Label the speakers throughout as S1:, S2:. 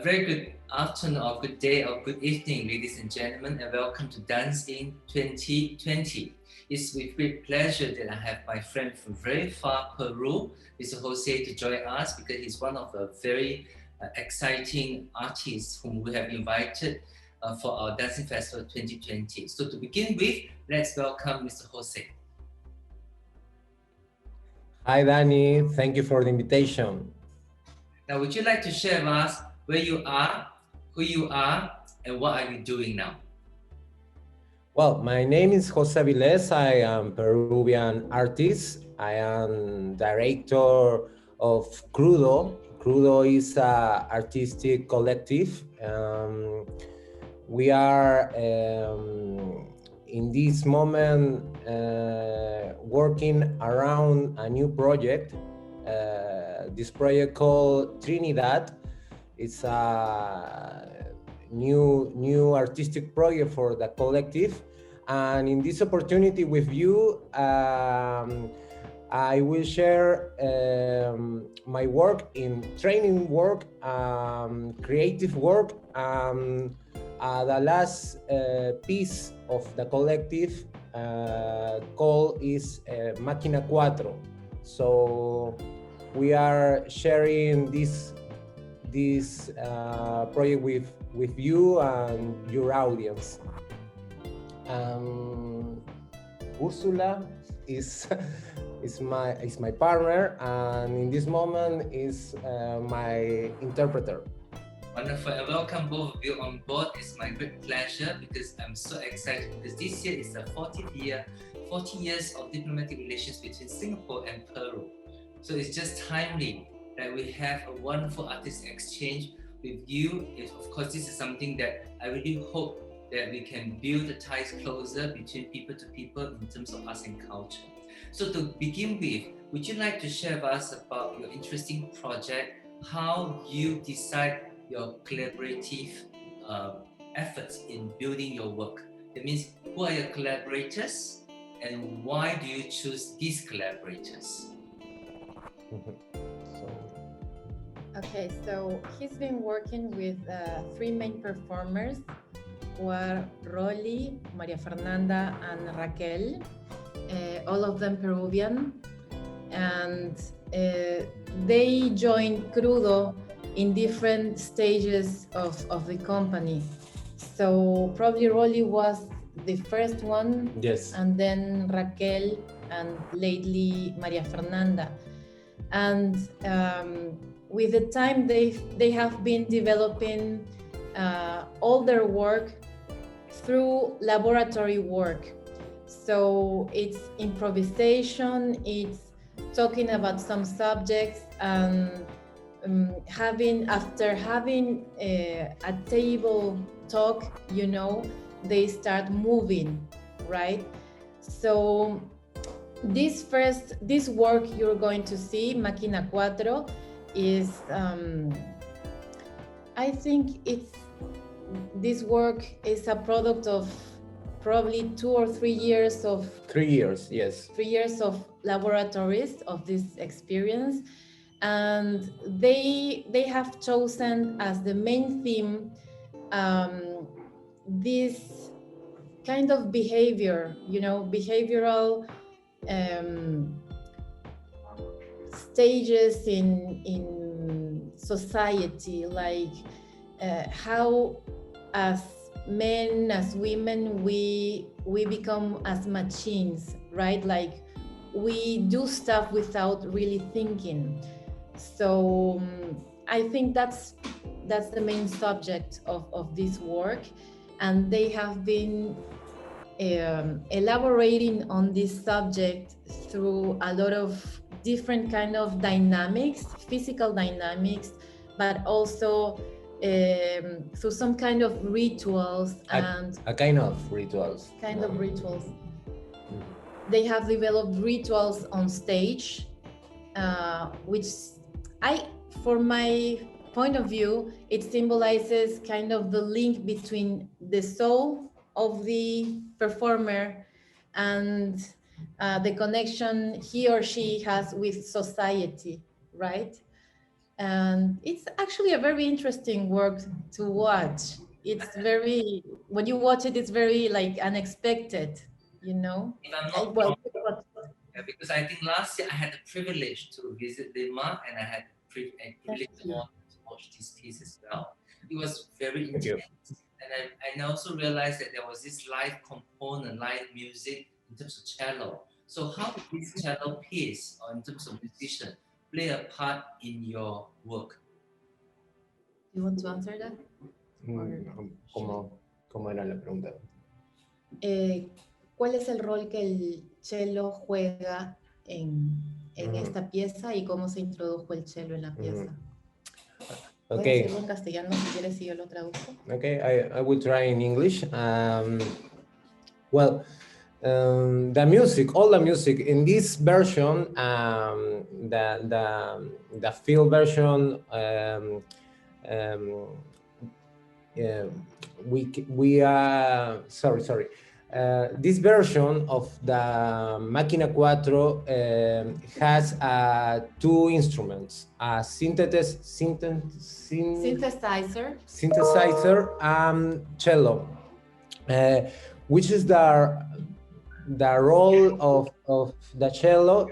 S1: very good afternoon or good day or good evening, ladies and gentlemen, and welcome to DANZINC 2020. It's with great pleasure that I have my friend from very far Peru, Mr. Jose, to join us because he's one of the very exciting artists whom we have invited for our Dancing Festival 2020. So to begin with, let's welcome Mr. Jose.
S2: Hi, Danny. Thank you for the invitation.
S1: Now, would you like to share with us where you are, who you are, and what are you doing now?
S2: Well, my name is Jose Aviles. I am Peruvian artist. I am director of Crudo. Crudo is an artistic collective. We are in this moment working around a new project. This project called Trinidad. It's a new artistic project for the collective, and in this opportunity with you, I will share my work in training work, creative work. The last piece of the collective called is Maquina 4. So we are sharing this project with you and your audience. Ursula is my partner, and in this moment is my interpreter.
S1: Wonderful, and welcome both of you on board. It's my great pleasure because I'm so excited because this year is the 40th year, 40 years of diplomatic relations between Singapore and Peru. So it's just timely that we have a wonderful artist exchange with you. Of course, this is something that I really hope that we can build the ties closer between people to people in terms of arts and culture. So to begin with, would you like to share with us about your interesting project, how you decide your collaborative efforts in building your work? That means, who are your collaborators and why do you choose these collaborators?
S3: Okay, so he's been working with three main performers who are Rolly, Maria Fernanda, and Raquel, all of them Peruvian, and they joined Crudo in different stages of the company. So probably Rolly was the first one,
S2: yes,
S3: and then Raquel, and lately Maria Fernanda. And with the time, they have been developing all their work through laboratory work. So it's improvisation, it's talking about some subjects, and after having a table talk, they start moving, right? So this work you're going to see, Maquina 4, is I think this work is a product of probably 2 or 3 years of
S2: 3 years, yes,
S3: 3 years of laboratories of this experience, and they have chosen as the main theme this kind of behavior, behavioral stages in society, like how as men, as women, we become as machines, right? Like we do stuff without really thinking. So I think that's the main subject of this work, and they have been elaborating on this subject through a lot of different kind of dynamics, physical dynamics, but also through some kind of rituals and
S2: a kind of rituals.
S3: They have developed rituals on stage, which for my point of view, it symbolizes kind of the link between the soul of the performer and the connection he or she has with society, right? And it's actually a very interesting work to watch. It's very, when you watch it, it's very like unexpected, you know.
S1: If I'm not
S3: Well,
S1: wrong, because I think last year I had the privilege to visit Lima, and I had a privilege to watch this piece as well. It was very
S2: Thank you.
S1: intense, and I also realized that there was this live component, live music in terms of cello. So how did this cello piece, or in terms of musician, play a part in your work?
S3: Do you want to answer that?
S2: ¿Cómo era la pregunta?
S3: ¿Cuál es el rol que el cello juega en esta pieza y cómo se introdujo el cello en la pieza?
S2: Okay.
S3: Puedes decirlo en castellano si quieres y yo lo traduzco.
S2: Okay, I will try in English. Well, the music, all the music in this version, the field version, we are sorry. This version of the Maquina 4 has two instruments, a synthesizer and cello, which is the role of the cello.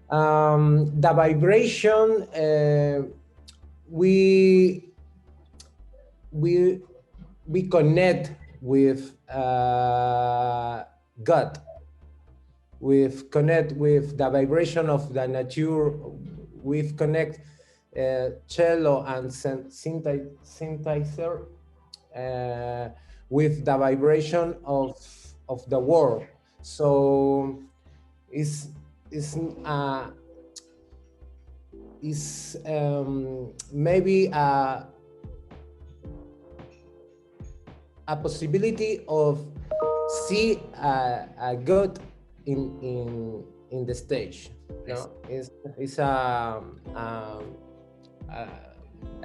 S2: The vibration, we connect with God. We connect with the vibration of the nature. We connect cello and synthesizer with the vibration of the world. So it's maybe a possibility of see a God in the stage. No, it's a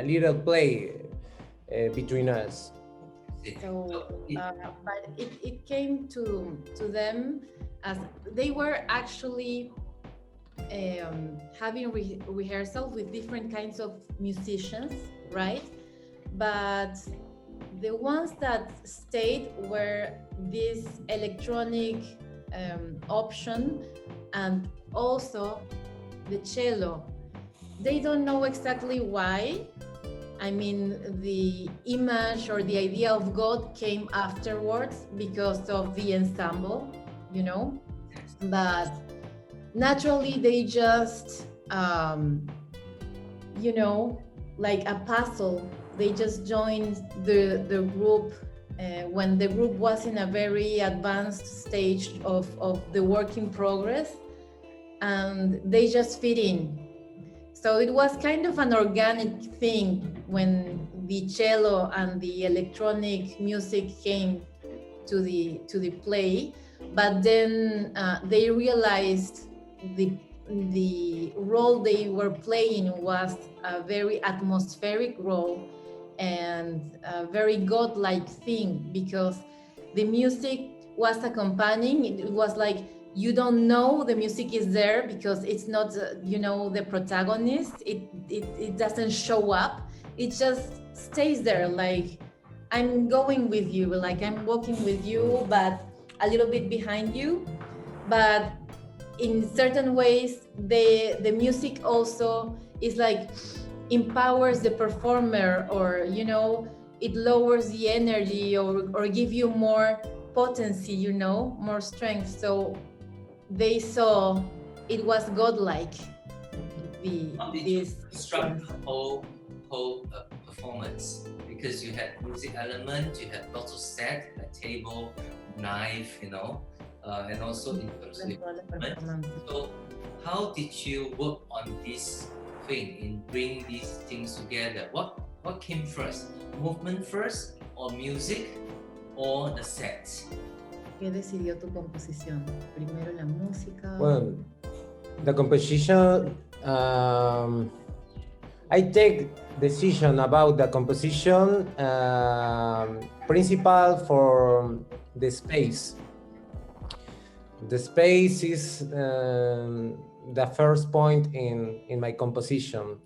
S2: little play between us.
S3: So, but it came to them as they were actually having rehearsals with different kinds of musicians, right? But the ones that stayed were this electronic option and also the cello. They don't know exactly why. I mean, the image or the idea of God came afterwards because of the ensemble, you know, but naturally they just, you know, like a puzzle. They just joined the group when the group was in a very advanced stage of the work in progress, and they just fit in. So it was kind of an organic thing when the cello and the electronic music came to the play, but then they realized the role they were playing was a very atmospheric role and a very godlike thing, because the music was accompanying. It was like, you don't know the music is there because it's not, you know, the protagonist. It doesn't show up. It just stays there, like I'm going with you, like I'm walking with you, but a little bit behind you. But in certain ways, the music also is like empowers the performer, or, you know, it lowers the energy or give you more potency, you know, more strength. So they saw it was godlike.
S1: This struck the whole performance, because you had music element, you had lots of set, like table, knife, you know, and also in terms of equipment. So how did you work on this thing in bringing these things together? What came first? Movement first, or music, or the set?
S3: ¿Qué decidió tu composición? Primero la música.
S2: Well, the composition, I take decision about the composition principal for the space. The space is the first point in my composition.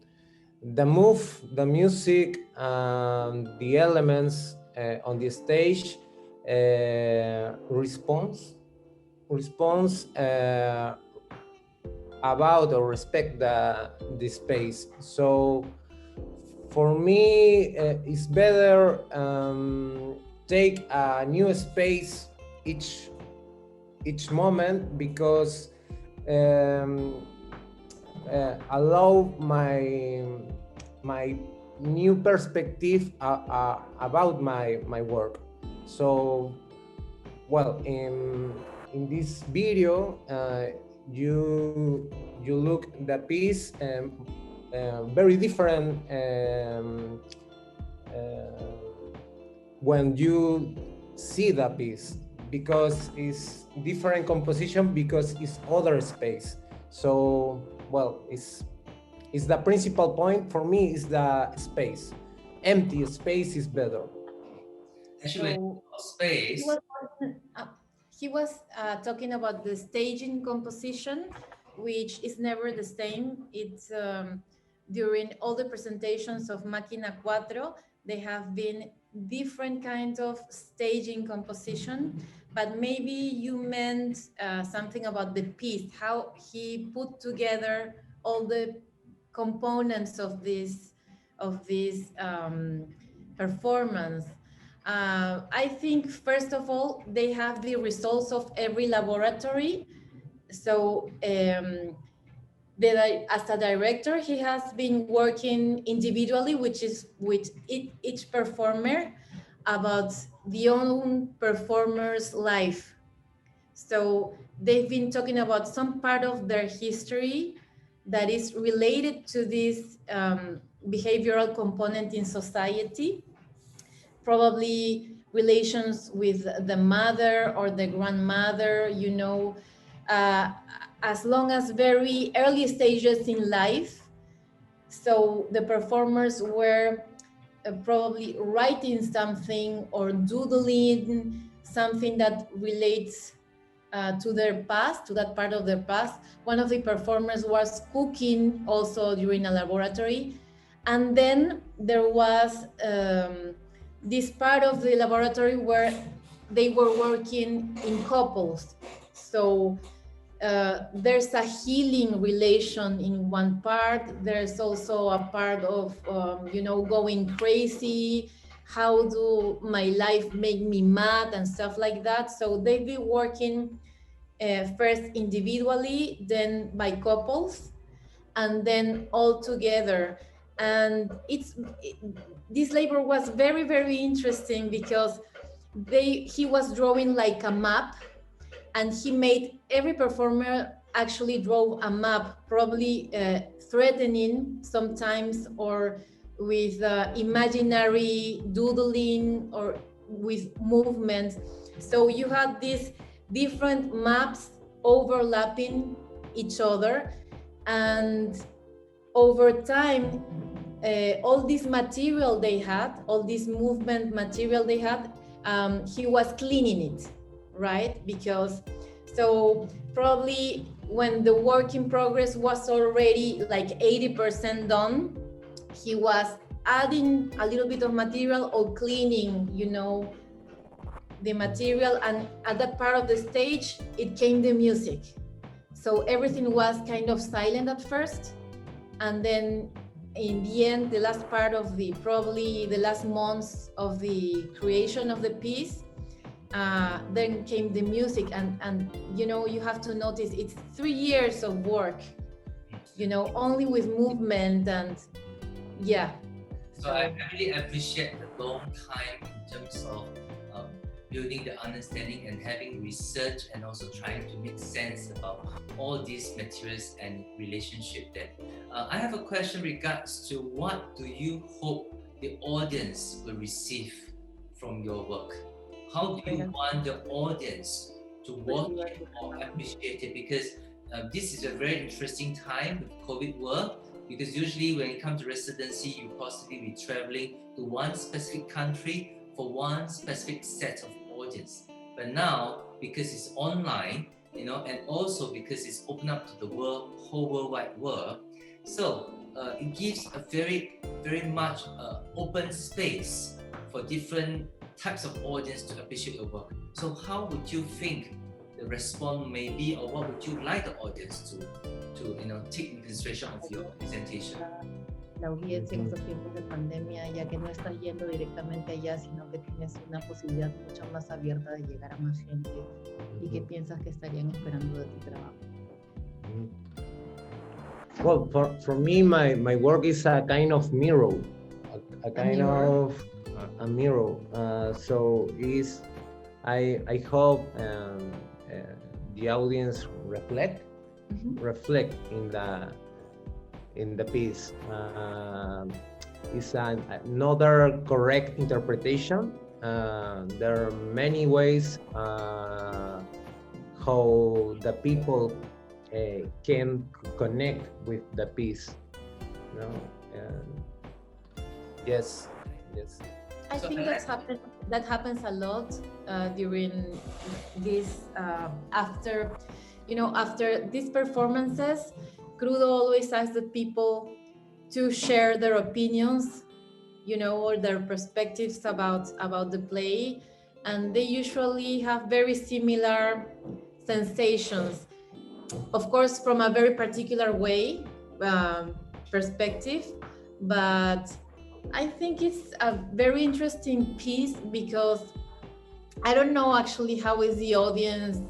S2: the move, the music, the elements on the stage response about or respect the space. So for me, it's better take a new space each moment, because allow my new perspective about my work. So, well, in this video, you look the piece very different when you see the piece, because it's different composition, because it's other space. So, well, it's the principal point for me is the space. Empty space is better.
S1: Actually,
S3: So
S1: space.
S3: he was talking about the staging composition, which is never the same. It's during all the presentations of Maquina 4, they have been different kinds of staging composition, but maybe you meant something about the piece, how he put together all the components of this performance. I think, first of all, they have the results of every laboratory. So as a director, he has been working individually, which is with each performer, about the own performer's life. So they've been talking about some part of their history that is related to this behavioral component in society, probably relations with the mother or the grandmother, as long as very early stages in life. So the performers were probably writing something or doodling something that relates to their past, to that part of their past. One of the performers was cooking also during a laboratory. And then there was this part of the laboratory where they were working in couples. So there's a healing relation in one part. There's also a part of, going crazy. How do my life make me mad and stuff like that? So they've been working first individually, then by couples, and then all together. And this labor was very, very interesting because he was drawing like a map, and he made every performer actually draw a map, probably threatening sometimes, or with imaginary doodling or with movements. So you had these different maps overlapping each other, and over time, all this material they had, all this movement material they had, he was cleaning it, right? Because so probably when the work in progress was already like 80% done, he was adding a little bit of material or cleaning, the material. And at that part of the stage, it came the music. So everything was kind of silent at first, and then in the end, the last part of probably the last months of the creation of the piece, then came the music. And you have to notice it's 3 years of work, only with movement. And yeah.
S1: So I really appreciate the long time in terms of building the understanding and having research, and also trying to make sense about all these materials and relationship that. I have a question regards to what do you hope the audience will receive from your work? How do you want the audience to watch it or appreciate it? Because this is a very interesting time with COVID world, because usually when it comes to residency, you possibly be traveling to one specific country for one specific set of audience. But now, because it's online, and also because it's open up to the whole worldwide world, So it gives a very much open space for different types of audience to appreciate your work. So how would you think the response may be, or what would you like the audience to take in consideration of your presentation?
S3: La audiencia en estos tiempos de pandemia, ya que no está yendo directamente allá, sino que tienes una posibilidad mucho más abierta de llegar a más gente y que piensas que estarían esperando de tu trabajo.
S2: Well, for me, my work is a kind of mirror, a kind of a mirror. So I hope the audience reflect in the piece. It's another correct interpretation. There are many ways how the people can connect with the piece. You know? Yes.
S3: I think that happens a lot during this after these performances. Crudo always asks the people to share their opinions, or their perspectives about the play, and they usually have very similar sensations. Of course, from a very particular way, perspective, but I think it's a very interesting piece because I don't know actually how is the audience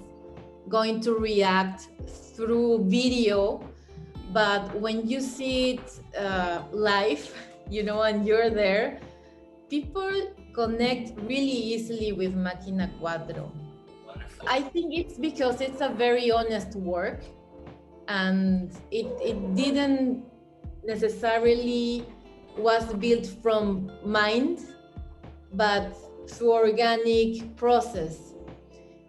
S3: going to react through video, but when you see it live, and you're there, people connect really easily with Maquina Cuatro. I think it's because it's a very honest work, and it didn't necessarily was built from mind, but through organic process.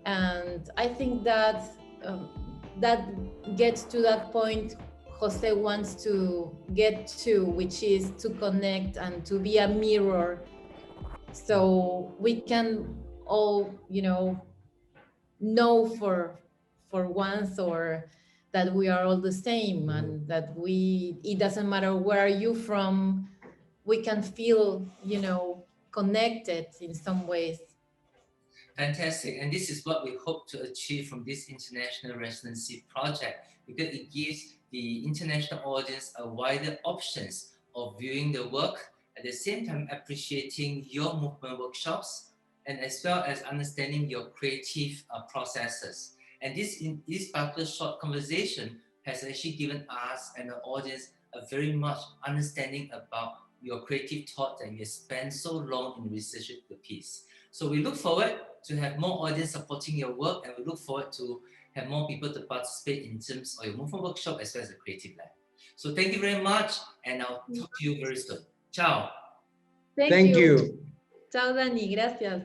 S3: And I think that that gets to that point Jose wants to get to, which is to connect and to be a mirror, so we can all, know for once, or that we are all the same, and that it doesn't matter where are you from, we can feel, connected in some ways.
S1: Fantastic, and this is what we hope to achieve from this international residency project, because it gives the international audience a wider options of viewing the work, at the same time appreciating your movement workshops, and as well as understanding your creative processes. And this particular short conversation has actually given us and the audience a very much understanding about your creative thought that you spent so long in researching the piece. So we look forward to have more audience supporting your work, and we look forward to have more people to participate in terms of your movement workshop as well as the creative lab. So thank you very much, and I'll talk to you very soon. Ciao.
S3: Thank you. Ciao, Dani. Gracias.